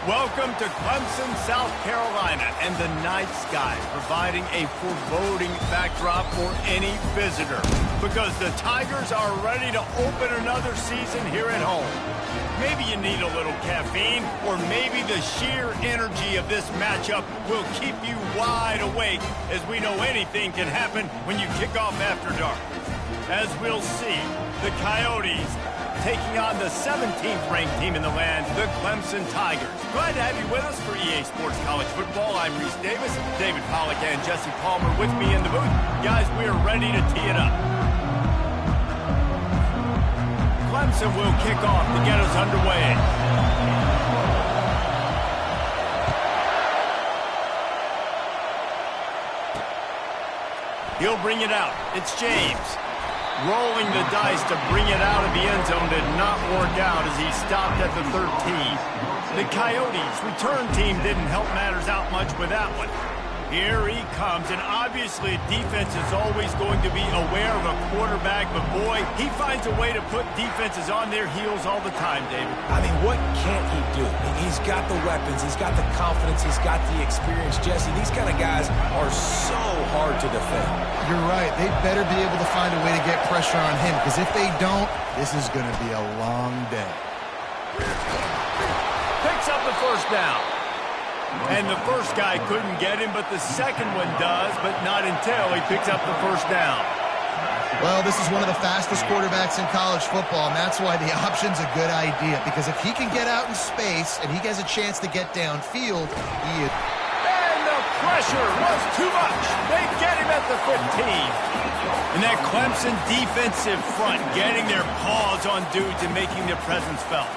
Welcome to Clemson, South Carolina, and the night sky providing a foreboding backdrop for any visitor because the Tigers are ready to open another season here at home. Maybe you need a little caffeine, or maybe the sheer energy of this matchup will keep you wide awake, as we know anything can happen when you kick off after dark. As we'll see, the Coyotes taking on the 17th ranked team in the land, the Clemson Tigers. Glad to have you with us for EA Sports College Football. I'm Reese Davis, David Pollack and Jesse Palmer with me in the booth. Guys, we are ready to tee it up. Clemson will kick off to get us underway. He'll bring it out. It's James. Rolling the dice to bring it out of the end zone did not work out as he stopped at the 13. The Coyotes' return team didn't help matters out much with that one. Here he comes, and obviously defense is always going to be aware of a quarterback, but boy, he finds a way to put defenses on their heels all the time, David. I mean, what can't he do? He's got the weapons, he's got the confidence, he's got the experience. Jesse, these kind of guys are so hard to defend. You're right. They better be able to find a way to get pressure on him, because if they don't, this is going to be a long day. Picks up the first down. And the first guy couldn't get him, but the second one does, but not until he picks up the first down. Well, this is one of the fastest quarterbacks in college football, and that's why the option's a good idea, because if he can get out in space and he has a chance to get downfield, he is... And the pressure was too much. They get him at the 15. And that Clemson defensive front getting their paws on dudes and making their presence felt.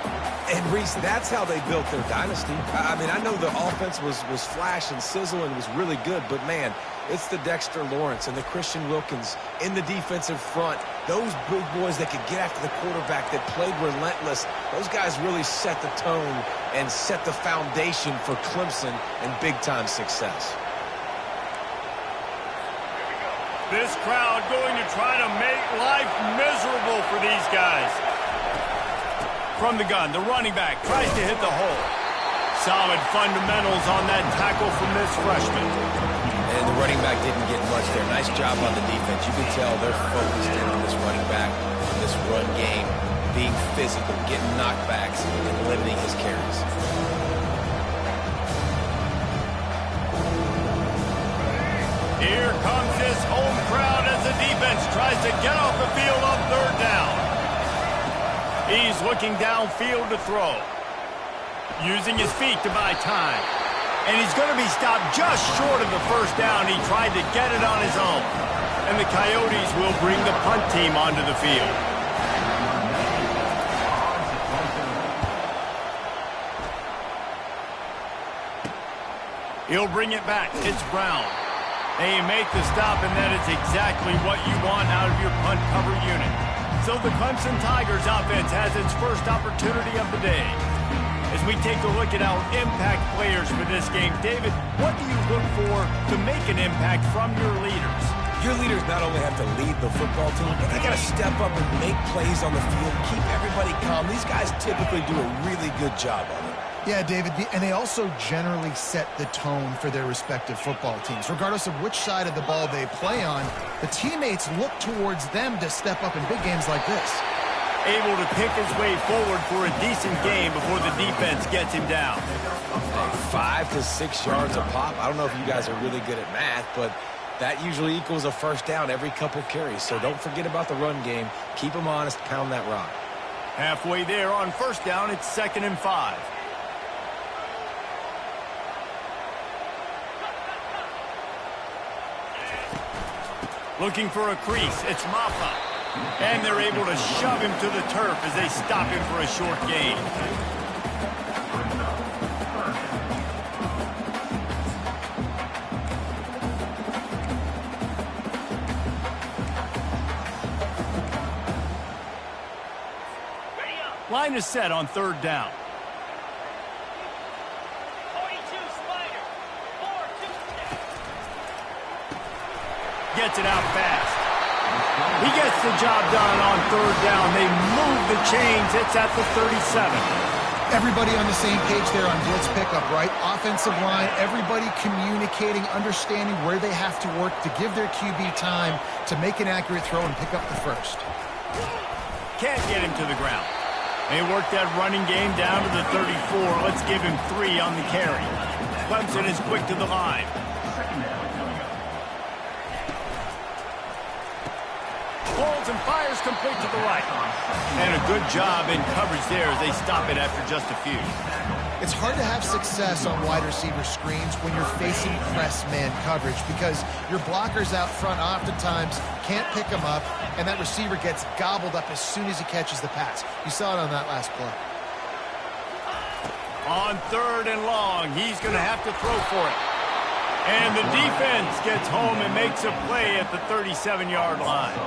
And, Reese, that's how they built their dynasty. I mean, I know the offense was flash and sizzle and was really good, but, man, it's the Dexter Lawrence and the Christian Wilkins in the defensive front. Those big boys that could get after the quarterback, that played relentless, those guys really set the tone and set the foundation for Clemson and big-time success. This crowd going to try to make life miserable for these guys. From the gun, the running back tries to hit the hole. Solid fundamentals on that tackle from this freshman. And the running back didn't get much there. Nice job on the defense. You can tell they're focused in on this running back, on this run game, being physical, getting knockbacks, and limiting his carries. Here comes this home crowd as the defense tries to get off the field on third down. He's looking downfield to throw. Using his feet to buy time. And he's going to be stopped just short of the first down. He tried to get it on his own. And the Coyotes will bring the punt team onto the field. He'll bring it back. It's Brown. They make the stop, and that is exactly what you want out of your punt cover unit. So the Clemson Tigers offense has its first opportunity of the day. As we take a look at our impact players for this game, David, what do you look for to make an impact from your leaders? Your leaders not only have to lead the football team, but they got to step up and make plays on the field, keep everybody calm. These guys typically do a really good job of it. Yeah, David, and they also generally set the tone for their respective football teams. Regardless of which side of the ball they play on, the teammates look towards them to step up in big games like this. Able to pick his way forward for a decent game before the defense gets him down. 5 to 6 yards a pop. I don't know if you guys are really good at math, but that usually equals a first down every couple carries. So don't forget about the run game. Keep them honest, pound that rock. Halfway there on first down, it's 2nd and 5. Looking for a crease, it's Maffa. And they're able to shove him to the turf as they stop him for a short gain. Line is set on third down. Gets it out fast. He gets the job done on third down. They move the chains. It's at the 37. Everybody on the same page there on blitz pickup, right? Offensive line, everybody communicating, understanding where they have to work to give their QB time to make an accurate throw and pick up the first. Can't get him to the ground. They work that running game down to the 34. Let's give him 3 on the carry. Clemson is quick to the line. Pulls and fires complete to the right. And a good job in coverage there as they stop it after just a few. It's hard to have success on wide receiver screens when you're facing press man coverage because your blockers out front oftentimes can't pick them up, and that receiver gets gobbled up as soon as he catches the pass. You saw it on that last play. On 3rd and long, he's going to have to throw for it. And the defense gets home and makes a play at the 37-yard line.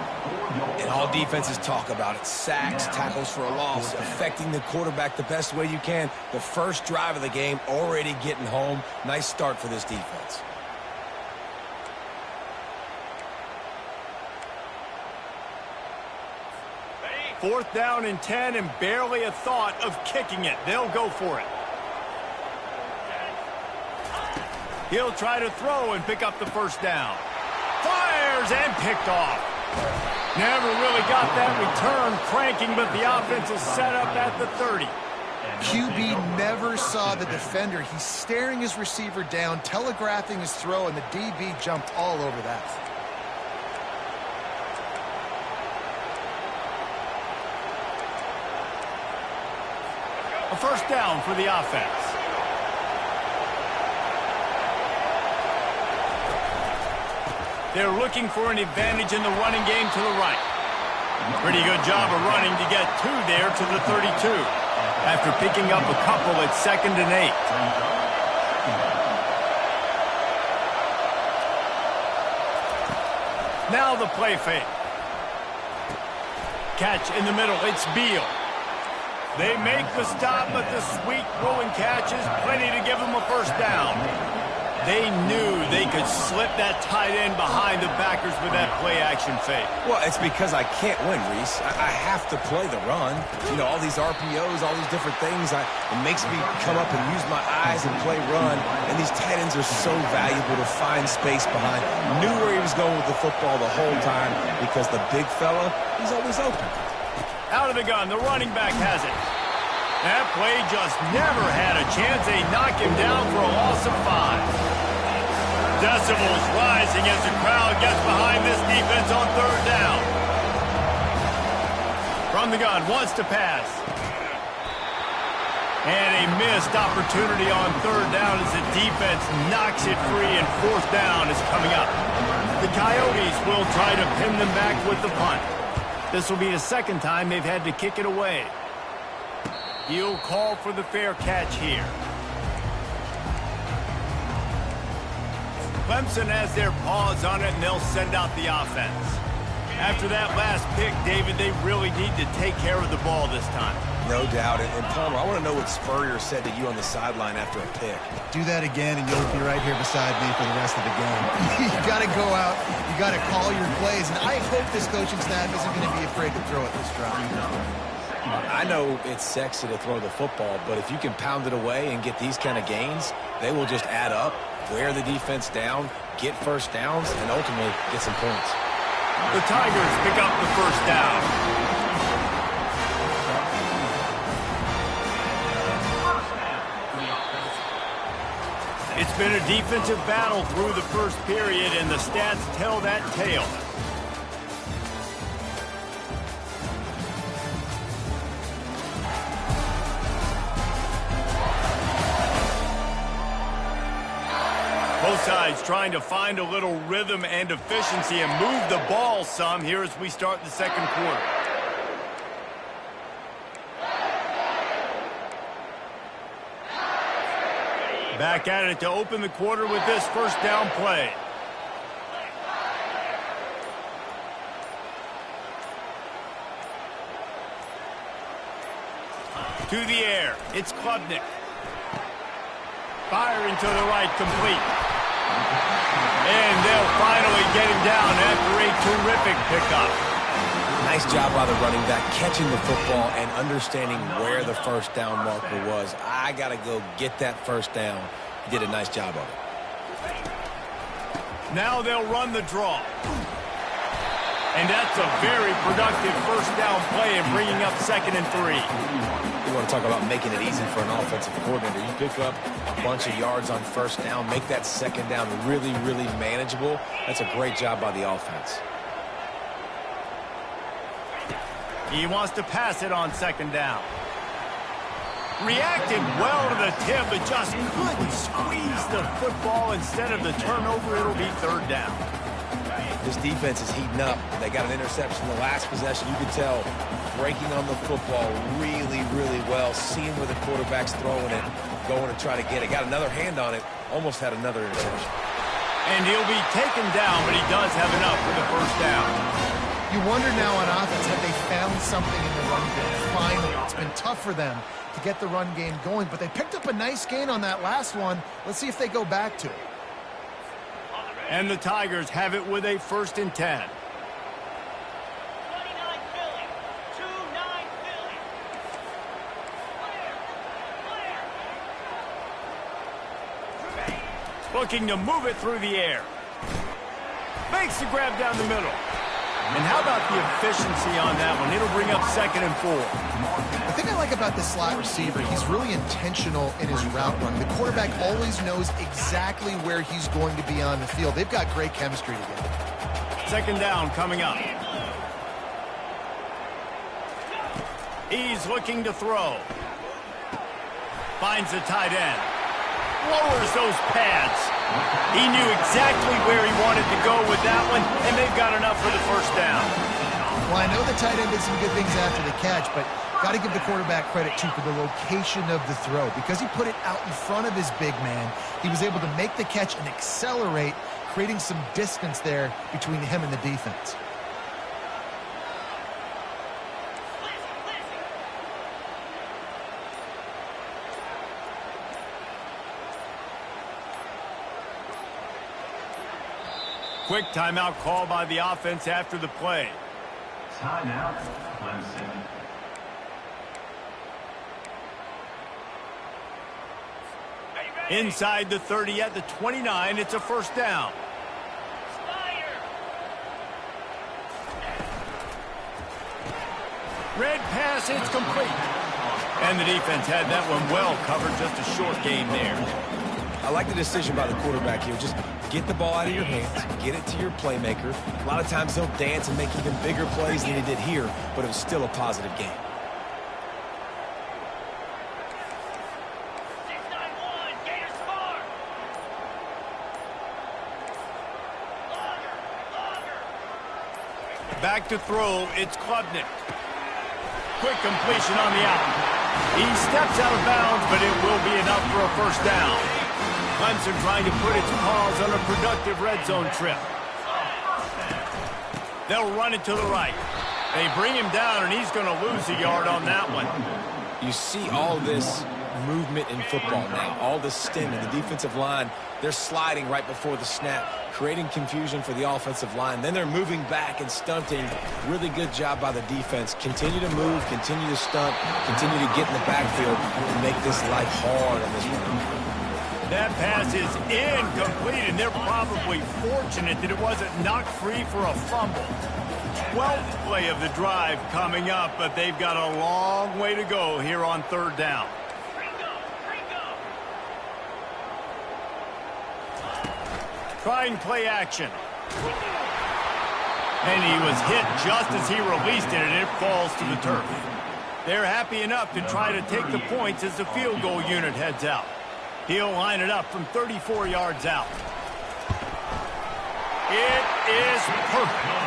And all defenses talk about it. Sacks, tackles for a loss, affecting the quarterback the best way you can. The first drive of the game, already getting home. Nice start for this defense. Fourth down and 10 and barely a thought of kicking it. They'll go for it. He'll try to throw and pick up the first down. Fires and picked off. Never really got that return cranking, but the offense is set up at the 30. QB never saw the defender. He's staring his receiver down, telegraphing his throw, and the DB jumped all over that. A first down for the offense. They're looking for an advantage in the running game to the right. Pretty good job of running to get 2 there to the 32. After picking up a couple at 2nd and 8. Now the play fake. Catch in the middle. It's Beal. They make the stop, but the sweet throwing catch is plenty to give them a first down. They knew they could slip that tight end behind the backers with that play-action fake. Well, it's because I can't win, Reese. I have to play the run. You know, all these RPOs, all these different things. It makes me come up and use my eyes and play run. And these tight ends are so valuable to find space behind. Knew where he was going with the football the whole time because the big fella, he's always open. Out of the gun, the running back has it. That play just never had a chance. They knock him down for a loss of 5. Decibels rising as the crowd gets behind this defense on 3rd down. From the gun, wants to pass. And a missed opportunity on 3rd down as the defense knocks it free, and 4th down is coming up. The Coyotes will try to pin them back with the punt. This will be the 2nd time they've had to kick it away. He'll call for the fair catch here. Clemson has their paws on it, and they'll send out the offense. After that last pick, David, they really need to take care of the ball this time. No doubt. And Palmer, I want to know what Spurrier said to you on the sideline after a pick. Do that again, and you'll be right here beside me for the rest of the game. You got to go out. You got to call your plays. And I hope this coaching staff isn't going to be afraid to throw at this drive. I know it's sexy to throw the football, but if you can pound it away and get these kind of gains, they will just add up, wear the defense down, get first downs, and ultimately get some points. The Tigers pick up the first down. It's been a defensive battle through the first period, and the stats tell that tale. Both sides trying to find a little rhythm and efficiency and move the ball some here as we start the 2nd quarter. Back at it to open the quarter with this first down play. To the air, it's Klubnik. Firing to the right, complete. And they'll finally get him down after a terrific pickup. Nice job by the running back, catching the football and understanding where the first down marker was. I got to go get that first down. He did a nice job of it. Now they'll run the draw. And that's a very productive first down play and bringing up 2nd and 3. You want to talk about making it easy for an offensive coordinator. You pick up a bunch of yards on first down, make that second down really, really manageable. That's a great job by the offense. He wants to pass it on 2nd down. Reacted well to the tip, but just couldn't squeeze the football. Instead of the turnover, it'll be 3rd down. This defense is heating up. They got an interception the last possession. You could tell breaking on the football really, really well, seeing where the quarterback's throwing it, going to try to get it. Got another hand on it, almost had another interception. And he'll be taken down, but he does have enough for the first down. You wonder now on offense, have they found something in the run game? Finally, it's been tough for them to get the run game going, but they picked up a nice gain on that last one. Let's see if they go back to it. And the Tigers have it with a 1st and 10. Looking to move it through the air. Makes the grab down the middle. And how about the efficiency on that one? It'll bring up 2nd and 4. The thing I like about the slot receiver, he's really intentional in his route run. The quarterback always knows exactly where he's going to be on the field. They've got great chemistry together. 2nd down coming up. He's looking to throw. Finds the tight end. Lowers those pads. He knew exactly where he wanted to go with that one, and they've got enough for the first down. Well, I know the tight end did some good things after the catch, but got to give the quarterback credit, too, for the location of the throw. Because he put it out in front of his big man, he was able to make the catch and accelerate, creating some distance there between him and the defense. Quick timeout call by the offense after the play. Timeout, Clemson. Inside the 30 at the 29, it's a first down. Red pass, it's complete. And the defense had that one well covered, just a short gain there. I like the decision by the quarterback here. Just get the ball out of your hands, get it to your playmaker. A lot of times he'll dance and make even bigger plays than he did here, but it was still a positive game. Back to throw, it's Klubnik. Quick completion on the out. He steps out of bounds, but it will be enough for a first down. Clemson trying to put its paws on a productive red zone trip. They'll run it to the right. They bring him down, and he's going to lose a yard on that one. You see all this movement in football now, all the stem in the defensive line. They're sliding right before the snap, creating confusion for the offensive line. Then they're moving back and stunting. Really good job by the defense. Continue to move, continue to stunt, continue to get in the backfield and make this life hard on this one. That pass is incomplete, and they're probably fortunate that it wasn't knocked free for a fumble. 12th play of the drive coming up, but they've got a long way to go here on third down. Trying play action. And he was hit just as he released it, and it falls to the turf. They're happy enough to try to take the points as the field goal unit heads out. He'll line it up from 34 yards out. It is perfect.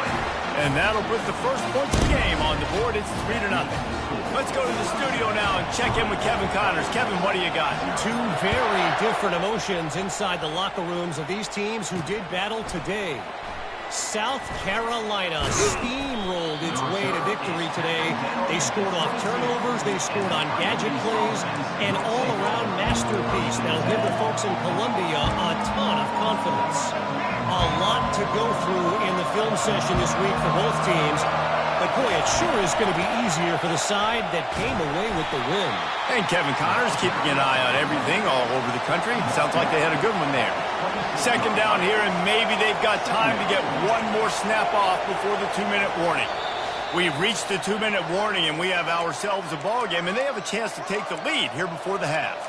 And that'll put the first points of the game on the board. It's 3-0. Let's go to the studio now and check in with Kevin Connors. Kevin, what do you got? Two very different emotions inside the locker rooms of these teams who did battle today. South Carolina steamrolled its way to victory today. They scored off turnovers, they scored on gadget plays, an all-around masterpiece that'll give the folks in Columbia a ton of confidence. A lot to go through in the film session this week for both teams. it sure is going to be easier for the side that came away with the win. And Kevin Connors keeping an eye on everything all over the country. Sounds like they had a good one there. Second down here, and maybe they've got time to get one more snap off before the 2-minute warning. We've reached the 2-minute warning, and we have ourselves a ball game, and they have a chance to take the lead here before the half.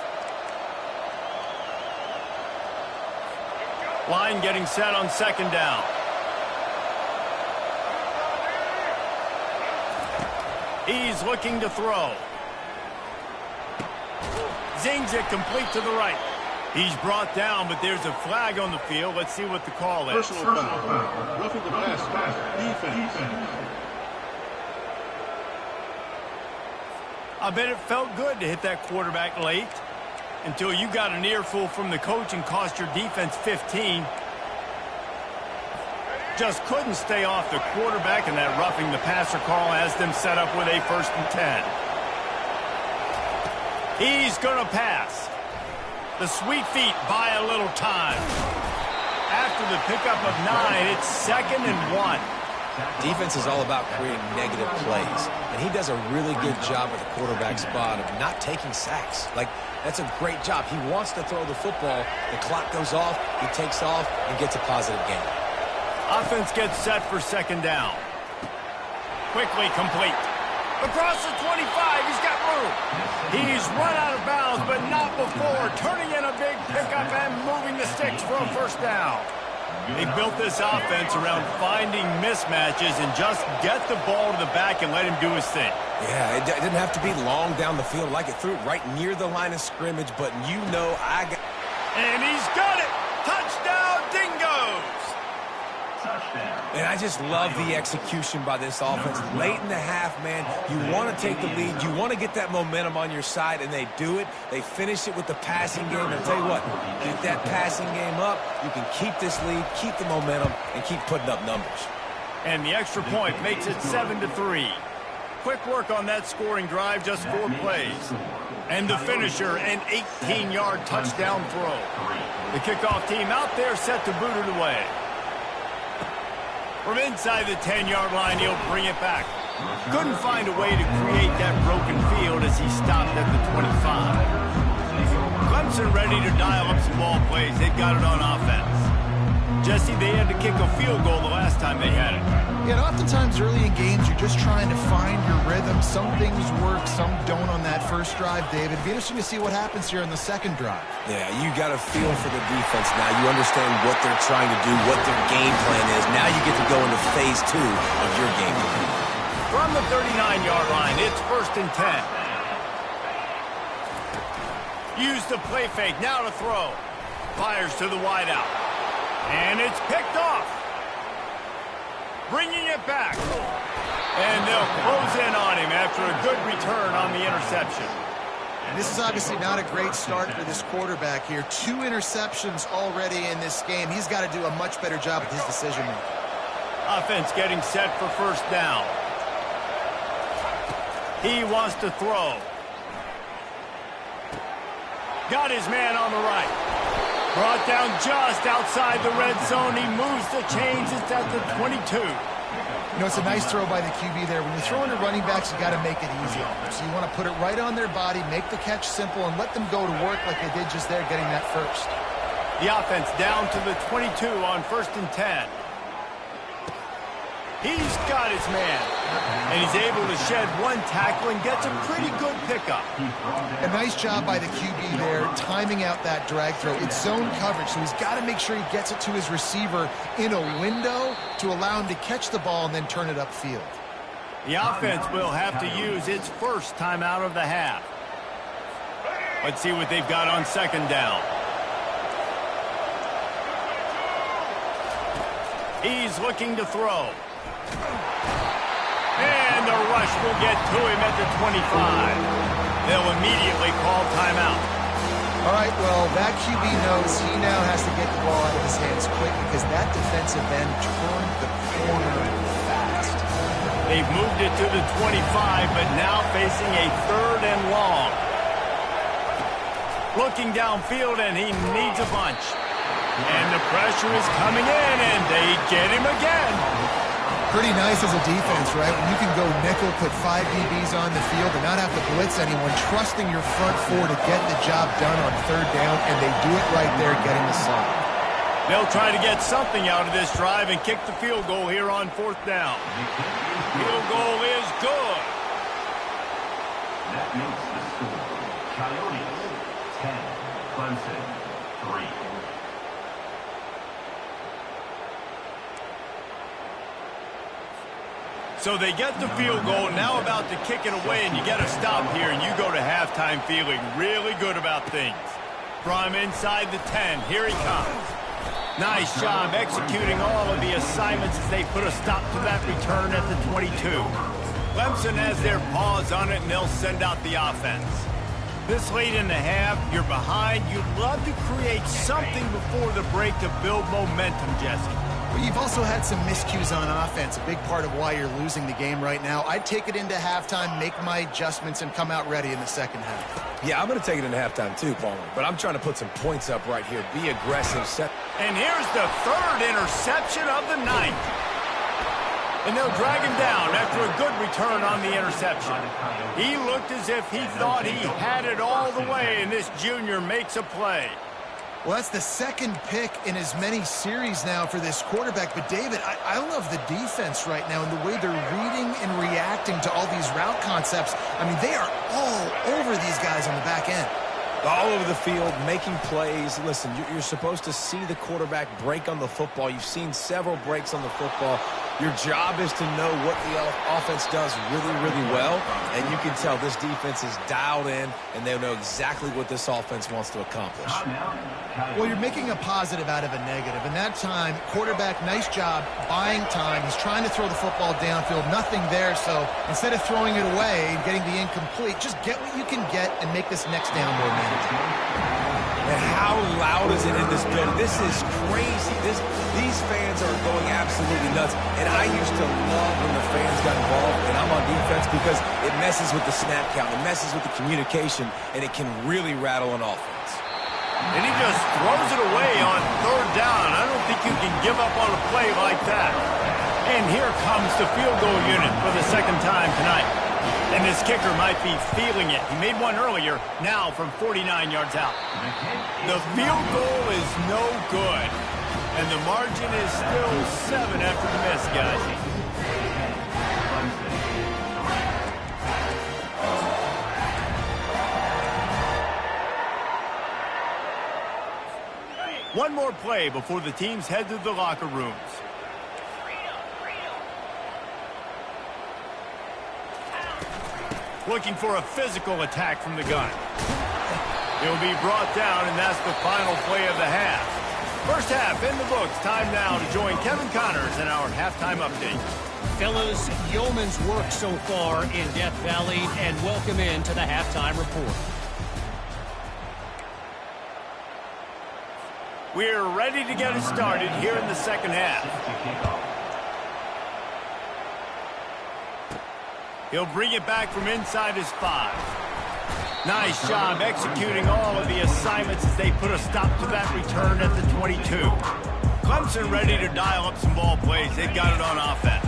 Line getting set on second down. He's looking to throw. Zings it complete to the right. He's brought down, but there's a flag on the field. Let's see what the call is. Personal foul. Roughing the pass. Defense. I bet it felt good to hit that quarterback late until you got an earful from the coach and cost your defense 15. Just couldn't stay off the quarterback, and that roughing the passer call has them set up with a 1st and 10. He's going to pass. The Sweet Feet buy a little time. After the pickup of 9, it's 2nd and 1. Defense is all about creating negative plays, and he does a really good job at the quarterback spot of not taking sacks. Like, that's a great job. He wants to throw the football. The clock goes off, he takes off, and gets a positive gain. Offense gets set for second down. Quickly complete. Across the 25, he's got room. He's run out of bounds, but not before turning in a big pickup and moving the sticks for a 1st down. They built this offense around finding mismatches and just get the ball to the back and let him do his thing. Yeah, it didn't have to be long down the field. Like, it threw it right near the line of scrimmage, but you know I got... And he's got it! Touchdown, Dingoes! And I just love the execution by this offense. Late in the half, man, you want to take the lead. You want to get that momentum on your side, and they do it. They finish it with the passing game. And I'll tell you what, get that passing game up, you can keep this lead, keep the momentum, and keep putting up numbers. And the extra point makes it 7-3. Quick work on that scoring drive, just 4 plays. And the finisher, an 18-yard touchdown throw. The kickoff team out there set to boot it away. From inside the 10-yard line, he'll bring it back. Couldn't find a way to create that broken field as he stopped at the 25. Clemson ready to dial up some ball plays. They've got it on offense. Jesse, they had to kick a field goal the last time they had it. Yeah, and oftentimes early in games, you're just trying to find your rhythm. Some things work, some don't on that first drive, David. It'd be interesting to see what happens here on the second drive. Yeah, you got a feel for the defense now. You understand what they're trying to do, what their game plan is. Now you get to go into phase 2 of your game plan. From the 39-yard line, it's 1st and 10. Use the play fake, now to throw. Fires to the wideout. And it's picked off. Bringing it back. And they'll close in on him after a good return on the interception. This is obviously not a great start for this quarterback here. 2 interceptions already in this game. He's got to do a much better job with his decision-making. Offense getting set for 1st down. He wants to throw. Got his man on the right. Brought down just outside the red zone. He moves the chains. It's at the 22. You know, it's a nice throw by the QB there. When you're throwing to running backs, you got to make it easy on them. So you want to put it right on their body, make the catch simple, and let them go to work like they did just there, getting that first. The offense down to the 22 on 1st and 10. He's got his man. And he's able to shed 1 tackle and gets a pretty good pickup. A nice job by the QB there, timing out that drag throw. It's zone coverage, so he's got to make sure he gets it to his receiver in a window to allow him to catch the ball and then turn it upfield. The offense will have to use its first timeout of the half. Let's see what they've got on second down. He's looking to throw. And the rush will get to him at the 25. They'll immediately call timeout. All right, well, that QB knows he now has to get the ball out of his hands quick because that defensive end turned the corner fast. They've moved it to the 25, but now facing a 3rd and long. Looking downfield, and he needs a bunch. And the pressure is coming in, and they get him again. Pretty nice as a defense, right? When you can go nickel, put 5 DBs on the field and not have to blitz anyone, trusting your front four to get the job done on third down, and they do it right there, getting the sack. They'll try to get something out of this drive and kick the field goal here on fourth down. Field goal is good. That makes the score. Coyotes 10, Clemson 3. So they get the field goal, now about to kick it away, and you get a stop here, and you go to halftime feeling really good about things. From inside the 10, here he comes. Nice job executing all of the assignments as they put a stop to that return at the 22. Clemson has their paws on it, and they'll send out the offense. This late in the half, you're behind. You'd love to create something before the break to build momentum, Jesse. Well, you've also had some miscues on offense, a big part of why you're losing the game right now. I'd take it into halftime, make my adjustments, and come out ready in the second half. Yeah, I'm going to take it into halftime too, Palmer. But I'm trying to put some points up right here. Be aggressive. And here's the third interception of the night. And they'll drag him down after a good return on the interception. He looked as if he thought he had it all the way, and this junior makes a play. Well, that's the second pick in as many series now for this quarterback. But, David, I love the defense right now and the way they're reading and reacting to all these route concepts. I mean, they are all over these guys on the back end. All over the field, making plays. Listen, you're supposed to see the quarterback break on the football. You've seen several breaks on the football. Your job is to know what the offense does really, really well. And you can tell this defense is dialed in, and they know exactly what this offense wants to accomplish. Well, you're making a positive out of a negative. And that time, quarterback, nice job, buying time. He's trying to throw the football downfield. Nothing there, so instead of throwing it away and getting the incomplete, just get what you can get and make this next down more manageable. And how loud is it in this building? This is crazy. These fans are going absolutely nuts. And I used to love when the fans got involved, and I'm on defense because it messes with the snap count. It messes with the communication, and it can really rattle an offense. And he just throws it away on third down. I don't think you can give up on a play like that. And here comes the field goal unit for the second time tonight. And this kicker might be feeling it. He made one earlier, now from 49 yards out. The field goal is no good. And the margin is still 7 after the miss, guys. One more play before the teams head to the locker rooms. Looking for a physical attack from the gun. He'll be brought down, and that's the final play of the half. First half in the books. Time now to join Kevin Connors in our halftime update. Fellas, yeoman's work so far in Death Valley, and welcome in to the halftime report. We're ready to get it started here in the second half. He'll bring it back from inside his 5. Nice job executing all of the assignments as they put a stop to that return at the 22. Clemson ready to dial up some ball plays. They've got it on offense.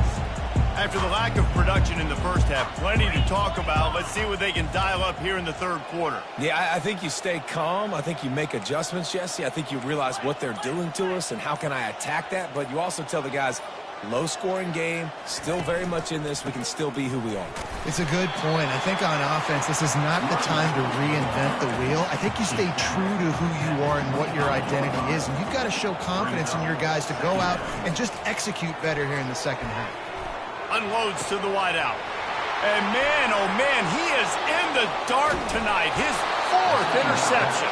After the lack of production in the first half, plenty to talk about. Let's see what they can dial up here in the third quarter. Yeah, I think you stay calm. I think you make adjustments, Jesse. I think you realize what they're doing to us and how can I attack that. But you also tell the guys, low-scoring game, still very much in this. We can still be who we are. It's a good point. I think on offense, this is not the time to reinvent the wheel. I think you stay true to who you are and what your identity is. And you've got to show confidence in your guys to go out and just execute better here in the second half. Unloads to the wideout. And man, oh man, he is in the dark tonight. His 4th interception.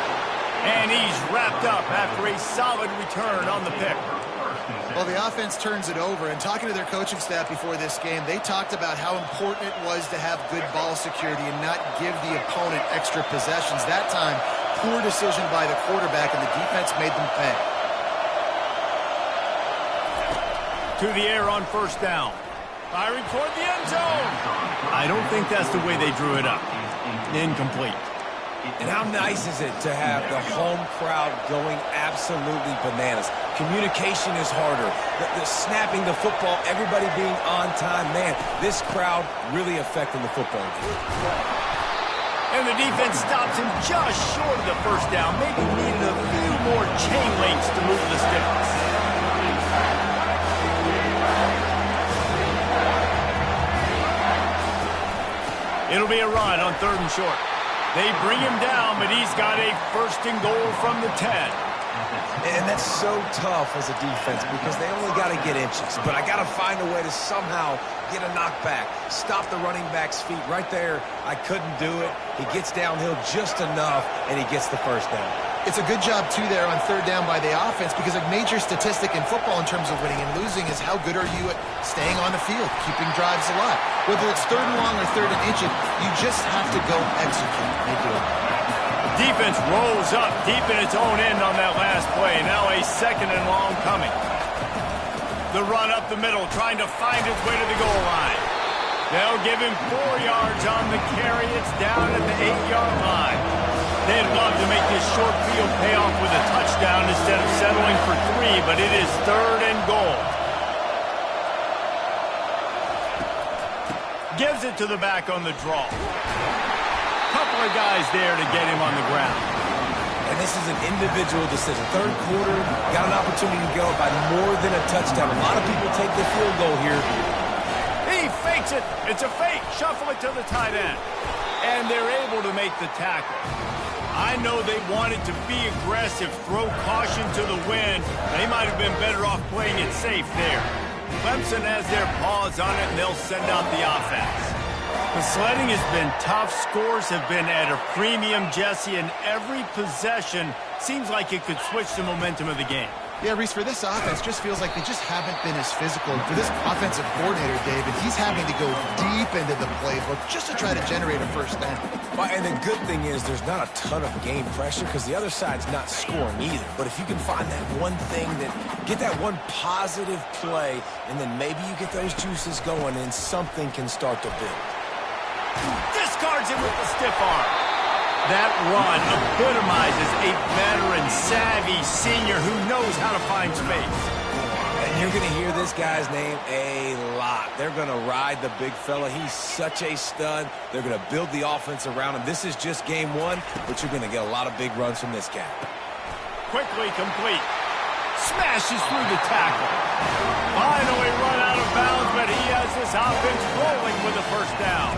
And he's wrapped up after a solid return on the pick. Well, the offense turns it over, and talking to their coaching staff before this game, they talked about how important it was to have good ball security and not give the opponent extra possessions. That time, poor decision by the quarterback, and the defense made them pay. To the air on first down. Firing toward the end zone. I don't think that's the way they drew it up. Incomplete. And how nice is it to have the home crowd going absolutely bananas? Communication is harder. The snapping the football, everybody being on time. Man, this crowd really affecting the football game. And the defense stops him just short of the first down. Maybe needed a few more chain links to move the sticks. It'll be a run on 3rd and short. They bring him down, but he's got a 1st and goal from the 10. And that's so tough as a defense because they only got to get inches. But I got to find a way to somehow get a knockback, stop the running back's feet. Right there, I couldn't do it. He gets downhill just enough, and he gets the 1st down. It's a good job, too, there on 3rd down by the offense because a major statistic in football in terms of winning and losing is how good are you at staying on the field, keeping drives alive. Whether it's 3rd and long or 3rd and inches, you just have to go execute. They do it. Defense rolls up deep in its own end on that last play. Now a 2nd and long coming. The run up the middle, trying to find its way to the goal line. They'll give him 4 yards on the carry. It's down at the 8-yard line. They'd love to make this short field pay off with a touchdown instead of settling for 3, but it is 3rd and goal. Gives it to the back on the draw. Couple of guys there to get him on the ground. And this is an individual decision. 3rd quarter, got an opportunity to go by more than a touchdown. A lot of people take the field goal here. He fakes it. It's a fake. Shuffle it to the tight end. And they're able to make the tackle. I know they wanted to be aggressive, throw caution to the wind. They might have been better off playing it safe there. Clemson has their paws on it, and they'll send out the offense. The sledding has been tough. Scores have been at a premium, Jesse, and every possession seems like it could switch the momentum of the game. Yeah, Reese, for this offense, just feels like they just haven't been as physical. For this offensive coordinator, David, he's having to go deep into the playbook just to try to generate a 1st down. Well, and the good thing is there's not a ton of game pressure because the other side's not scoring either. But if you can find that one thing, get that one positive play, and then maybe you get those juices going and something can start to build. Discards him with the stiff arm. That run epitomizes a veteran, savvy senior who knows how to find space. And you're going to hear this guy's name a lot. They're going to ride the big fella. He's such a stud. They're going to build the offense around him. This is just game 1, but you're going to get a lot of big runs from this guy. Quickly complete. Smashes through the tackle. Finally run out of bounds, but he has this offense rolling with a 1st down.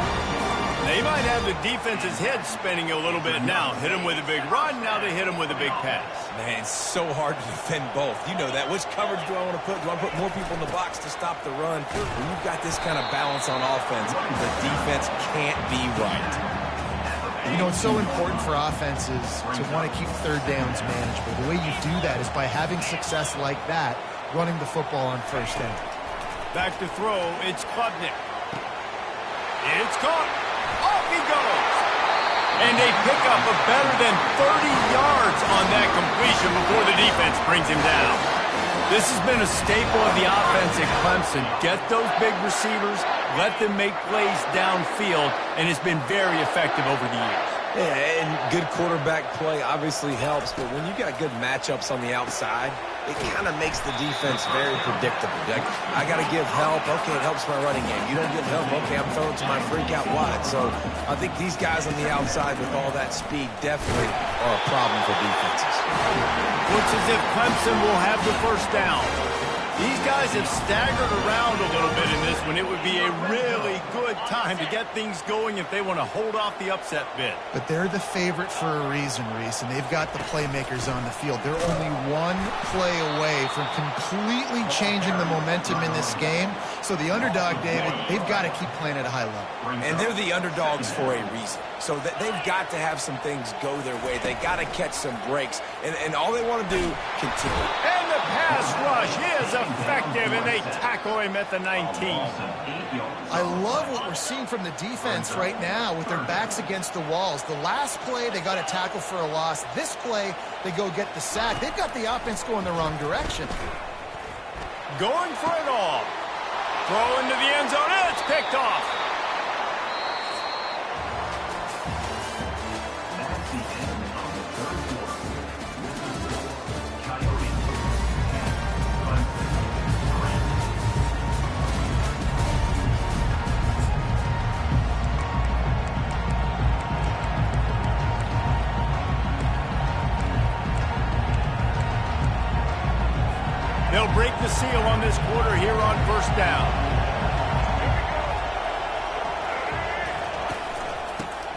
They might have the defense's head spinning a little bit now. Hit him with a big run, now they hit him with a big pass. Man, it's so hard to defend both. You know that. Which coverage do I want to put? Do I put more people in the box to stop the run? When you've got this kind of balance on offense, the defense can't be right. You know, it's so important for offenses to want to keep 3rd downs manageable. The way you do that is by having success like that, running the football on 1st down. Back to throw, it's Klubnik. It's caught. Off he goes. And they pick up a better than 30 yards on that completion before the defense brings him down. This has been a staple of the offense at Clemson. Get those big receivers, let them make plays downfield, and it's been very effective over the years. Yeah, and good quarterback play obviously helps, but when you got good matchups on the outside, it kind of makes the defense very predictable. Like, I got to give help. Okay, it helps my running game. You don't give help. Okay, I'm throwing to my freak out wide. So I think these guys on the outside with all that speed definitely are a problem for defenses. Looks as if Clemson will have the 1st down. These guys have staggered around a little bit in this one. It would be a really good time to get things going if they want to hold off the upset bid. But they're the favorite for a reason, Reese, and they've got the playmakers on the field. They're only one play away from completely changing the momentum in this game. So the underdog, David, they've got to keep playing at a high level. And they're the underdogs for a reason. So they've got to have some things go their way. They got to catch some breaks. And all they want to do, continue. And the pass rush is effective, and they tackle him at the 19. I love what we're seeing from the defense right now with their backs against the walls. The last play, they got a tackle for a loss. This play, they go get the sack. They've got the offense going the wrong direction. Going for it all. Throw into the end zone, and it's picked off. this quarter here on first down.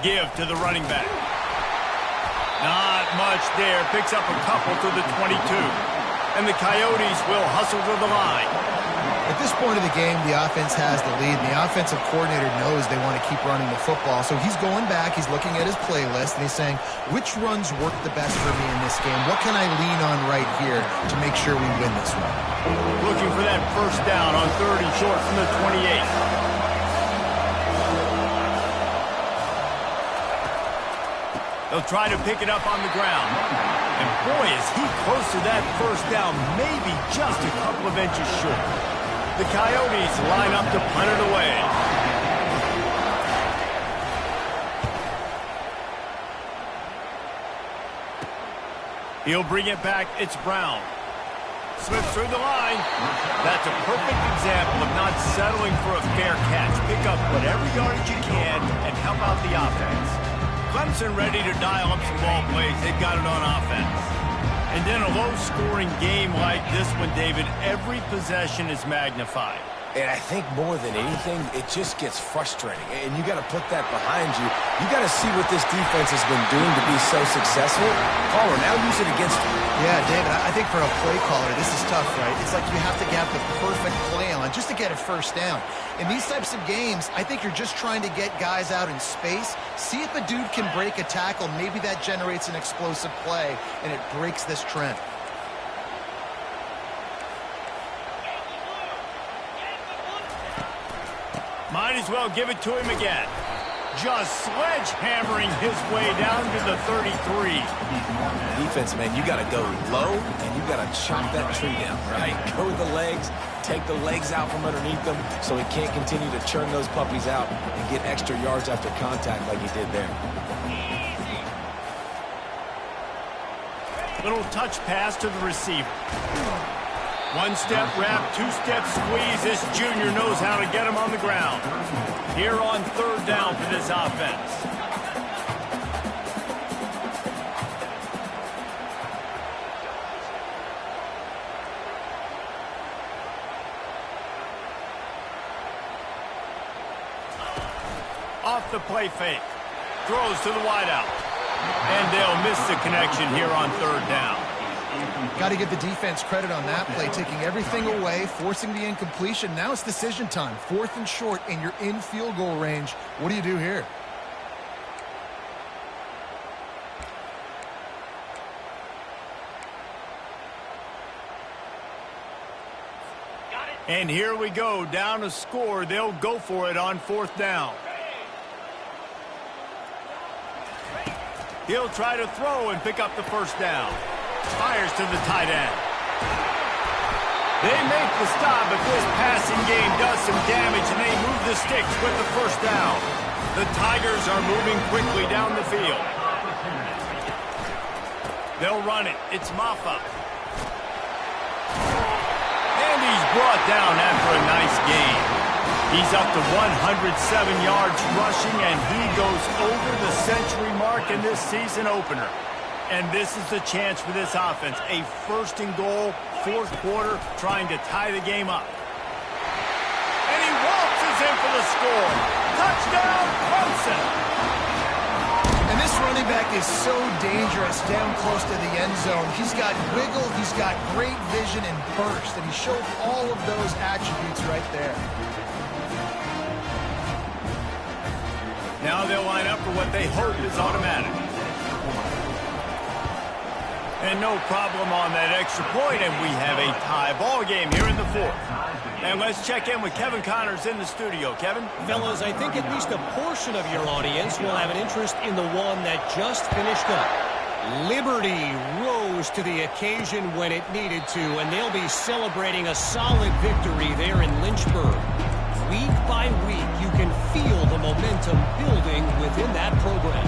Give to the running back. Not much there. Picks up a couple to the 22. And the Coyotes will hustle to the line. At this point of the game, the offense has the lead, and the offensive coordinator knows they want to keep running the football. So he's going back, he's looking at his playlist, and he's saying, which runs work the best for me in this game? What can I lean on right here to make sure we win this one? Looking for that first down on 3rd and short from the 28. They'll try to pick it up on the ground. And boy, is he close to that first down, maybe just a couple of inches short. The Coyotes line up to punt it away. He'll bring it back. It's Brown. Slips through the line. That's a perfect example of not settling for a fair catch. Pick up whatever yardage you can and help out the offense. Clemson ready to dial up some ball plays. They've got it on offense. And then a low-scoring game like this one, David, every possession is magnified. And I think more than anything, it just gets frustrating. And you got to put that behind you. You got to see what this defense has been doing to be so successful. Caller, now use it against you. Yeah, David, I think for a play caller, this is tough, right? It's like you have to get the perfect play on just to get a first down. In these types of games, I think you're just trying to get guys out in space, see if a dude can break a tackle. Maybe that generates an explosive play, and it breaks this trend. Might as well give it to him again. Just sledgehammering his way down to the 33. Defense, man, you got to go low, and you got to chop that tree down, right? Go with the legs, take the legs out from underneath them so he can't continue to churn those puppies out and get extra yards after contact like he did there. Little touch pass to the receiver. One step wrap, two-step squeeze. This junior knows how to get him on the ground. Here on 3rd down for this offense. Off the play fake. Throws to the wideout. And they'll miss the connection here on 3rd down. Got to give the defense credit on that play, taking everything away, forcing the incompletion. Now it's decision time. 4th and short, and you're in field goal range. What do you do here? And here we go, down a score. They'll go for it on 4th down. He'll try to throw and pick up the first down. Fires to the tight end. They make the stop, but this passing game does some damage, and they move the sticks with the first down. The Tigers are moving quickly down the field. They'll run it. It's Maffa. And he's brought down after a nice game. He's up to 107 yards rushing, and he goes over the century mark in this season opener. And this is the chance for this offense. A 1st and goal, 4th quarter, trying to tie the game up. And he waltzes in for the score. Touchdown, Clemson! And this running back is so dangerous down close to the end zone. He's got wiggle, he's got great vision and burst, and he showed all of those attributes right there. Now they'll line up for what they hope is automatic. And no problem on that extra point, and we have a tie ball game here in the 4th. And let's check in with Kevin Connors in the studio. Kevin? Fellas, I think at least a portion of your audience will have an interest in the one that just finished up. Liberty rose to the occasion when it needed to, and they'll be celebrating a solid victory there in Lynchburg. Week by week, you can feel the momentum building within that program.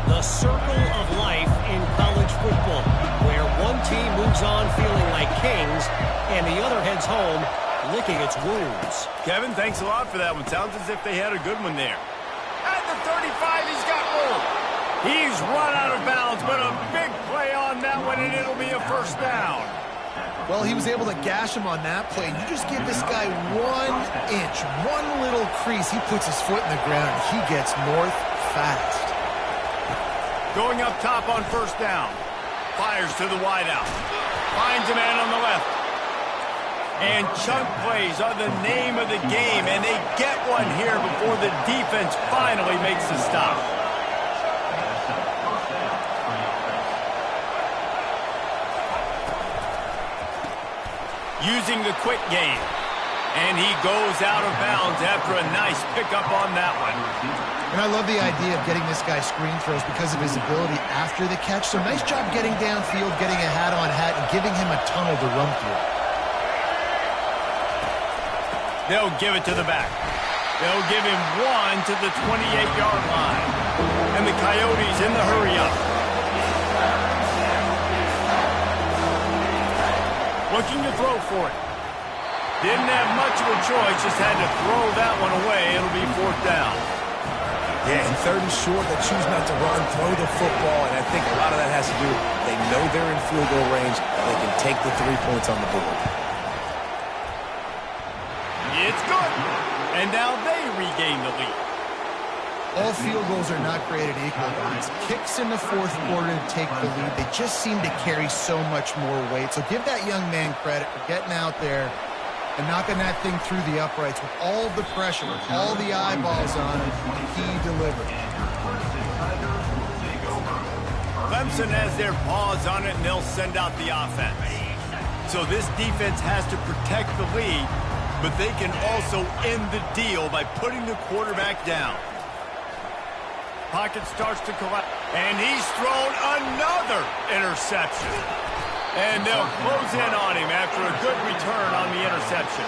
The circle of life in college football, where one team moves on feeling like kings and the other heads home licking its wounds. Kevin, thanks a lot for that one. Sounds as if they had a good one there. At the 35, he's got room. He's run out of bounds, but a big play on that one, and it'll be a first down. Well, he was able to gash him on that play. You just give this guy 1 inch, one little crease. He puts his foot in the ground, and he gets north fast. Going up top on first down. Fires to the wideout. Finds a man on the left. And chunk plays are the name of the game, and they get one here before the defense finally makes the stop. Using the quick game. And he goes out of bounds after a nice pickup on that one. And I love the idea of getting this guy screen throws because of his ability after the catch. So nice job getting downfield, getting a hat-on-hat, and giving him a tunnel to run through. They'll give it to the back. They'll give him one to the 28-yard line. And the Coyotes in the hurry-up. Looking to throw for it. Didn't have much of a choice, just had to throw that one away. It'll be fourth down. Yeah, and third and short, they choose not to run, throw the football, and I think a lot of that has to do with they know they're in field goal range. They can take the 3 points on the board. It's good. And now they regain the lead. All field goals are not created equal, guys. Kicks in the fourth quarter to take the lead. They just seem to carry so much more weight. So give that young man credit for getting out there and knocking that thing through the uprights with all the pressure, with all the eyeballs on it. He delivered. Clemson has their paws on it, and they'll send out the offense. So this defense has to protect the lead, but they can also end the deal by putting the quarterback down. Pocket starts to collapse, and he's thrown another interception. And they'll close in on him after a good return on the interception.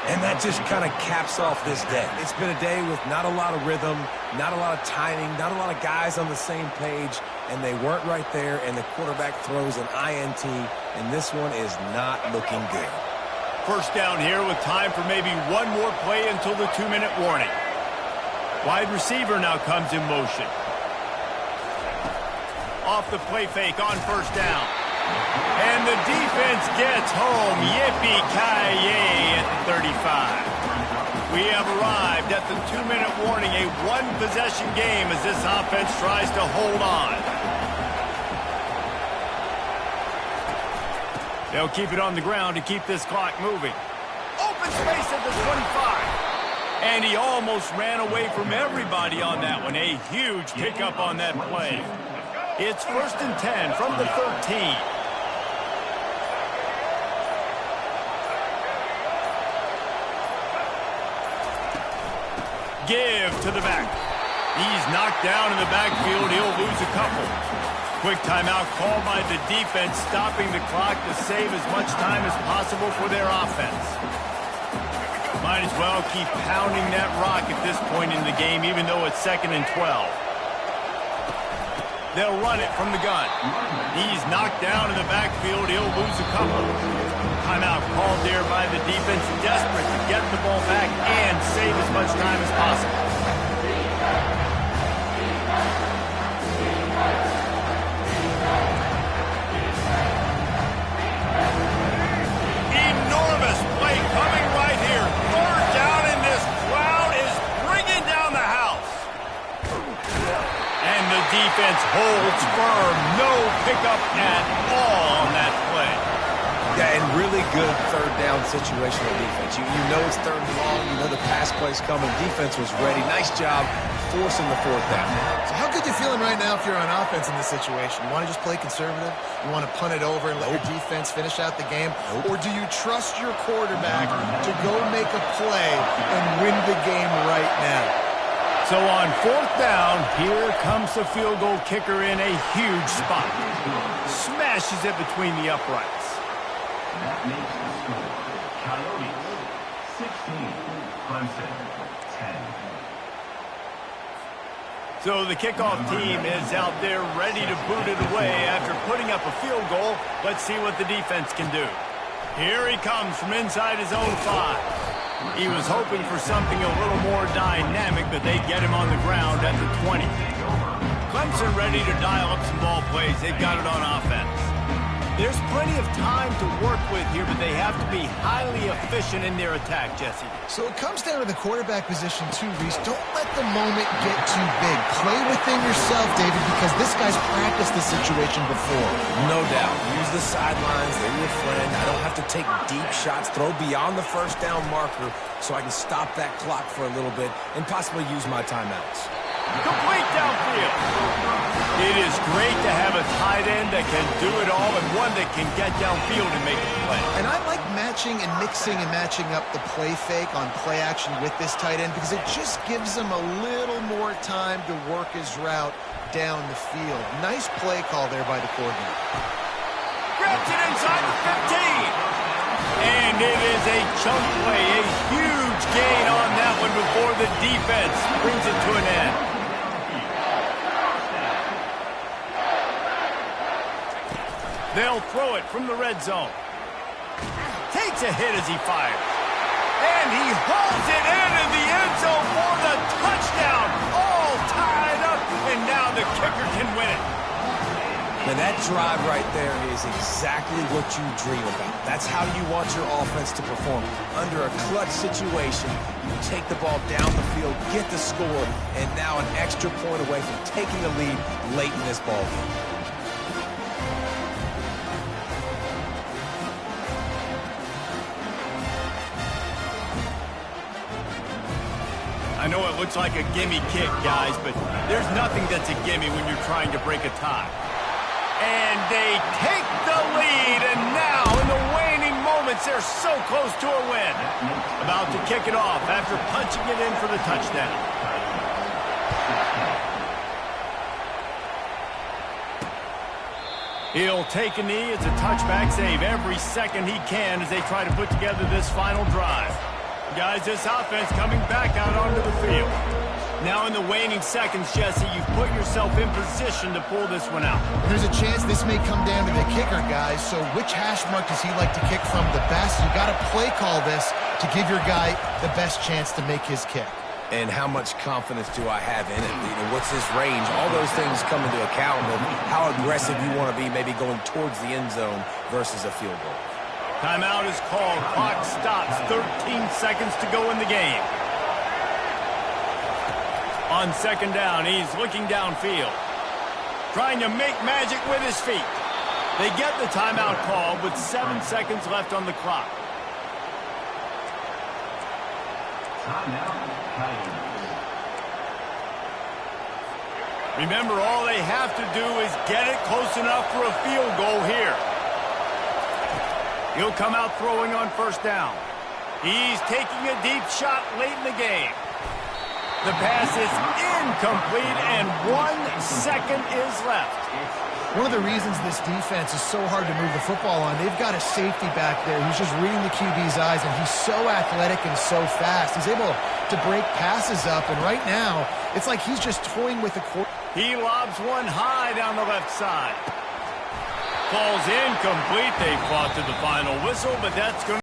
And that just kind of caps off this day. It's been a day with not a lot of rhythm, not a lot of timing, not a lot of guys on the same page, and they weren't right there, and the quarterback throws an INT, and this one is not looking good. First down here with time for maybe one more play until the 2-minute warning. Wide receiver now comes in motion. Off the play fake on first down. And the defense gets home. Yippee-ki-yay at the 35. We have arrived at the 2-minute warning, a one-possession game as this offense tries to hold on. They'll keep it on the ground to keep this clock moving. Open space at the 25. And he almost ran away from everybody on that one. A huge pickup on that play. It's 1st and 10 from the 13. Give to the back. He's knocked down in the backfield. He'll lose a couple. Quick timeout called by the defense, stopping the clock to save as much time as possible for their offense. Might as well keep pounding that rock at this point in the game, even though it's 2nd and 12. They'll run it from the gun. He's knocked down in the backfield. He'll lose a couple. Timeout called there by the defense, desperate to get the ball back and save as much time as possible. Enormous play coming right here. 3rd down, and this crowd is bringing down the house. And the defense holds firm. No pickup at all on that play. Yeah, and really good 3rd down situational defense. You know it's 3rd and long. You know the pass play's coming. Defense was ready. Nice job forcing the 4th down. So how good you feeling right now if you're on offense in this situation? You want to just play conservative? You want to punt it over and let your defense finish out the game? Or do you trust your quarterback to go make a play and win the game right now? So on 4th down, here comes the field goal kicker in a huge spot. Smashes it between the uprights. That makes the score. Coyotes 16, Clemson 10. So the kickoff team is out there ready to boot it away after putting up a field goal. Let's see what the defense can do. Here he comes from inside his own 5. He was hoping for something a little more dynamic, but they get him on the ground at the 20. Clemson ready to dial up some ball plays. They've got it on offense. There's plenty of time to work with here, but they have to be highly efficient in their attack, Jesse. So it comes down to the quarterback position too, Reese. Don't let the moment get too big. Play within yourself, David, because this guy's practiced the situation before. No doubt. Use the sidelines. They're your friend. I don't have to take deep shots, throw beyond the first down marker so I can stop that clock for a little bit and possibly use my timeouts. Complete downfield. It is great to have a tight end that can do it all and one that can get downfield and make a play. And I like matching and mixing and matching up the play fake on play action with this tight end because it just gives him a little more time to work his route down the field. Nice play call there by the coordinator. Grabs it inside the 15. And it is a chunk play, a huge gain on that one before the defense brings it to an end. They'll throw it from the red zone. Takes a hit as he fires. And he hauls it into the end zone for the touchdown. All tied up, and now the kicker can win it. And that drive right there is exactly what you dream about. That's how you want your offense to perform. Under a clutch situation, you take the ball down the field, get the score, and now an extra point away from taking the lead late in this ball game. I know it looks like a gimme kick, guys, but there's nothing that's a gimme when you're trying to break a tie. And they take the lead, and now in the waning moments, they're so close to a win. About to kick it off after punching it in for the touchdown. He'll take a knee. It's a touchback save every second he can as they try to put together this final drive. Guys, this offense coming back out onto the field. Now in the waning seconds, Jesse, you've put yourself in position to pull this one out. There's a chance this may come down to the kicker, guys. So which hash mark does he like to kick from the best? You got to play call this to give your guy the best chance to make his kick. And how much confidence do I have in it? You know, what's his range? All those things come into account of how aggressive you want to be, maybe going towards the end zone versus a field goal. Timeout is called. Clock stops. 13 seconds to go in the game. On second down, he's looking downfield. Trying to make magic with his feet. They get the timeout call with 7 seconds left on the clock. Remember, all they have to do is get it close enough for a field goal here. He'll come out throwing on first down. He's taking a deep shot late in the game. The pass is incomplete, and 1 second is left. One of the reasons this defense is so hard to move the football on, they've got a safety back there who's just reading the QB's eyes, and he's so athletic and so fast. He's able to break passes up, and right now, it's like he's just toying with the quarterback. He lobs one high down the left side. Falls incomplete. They fought to the final whistle, but that's going to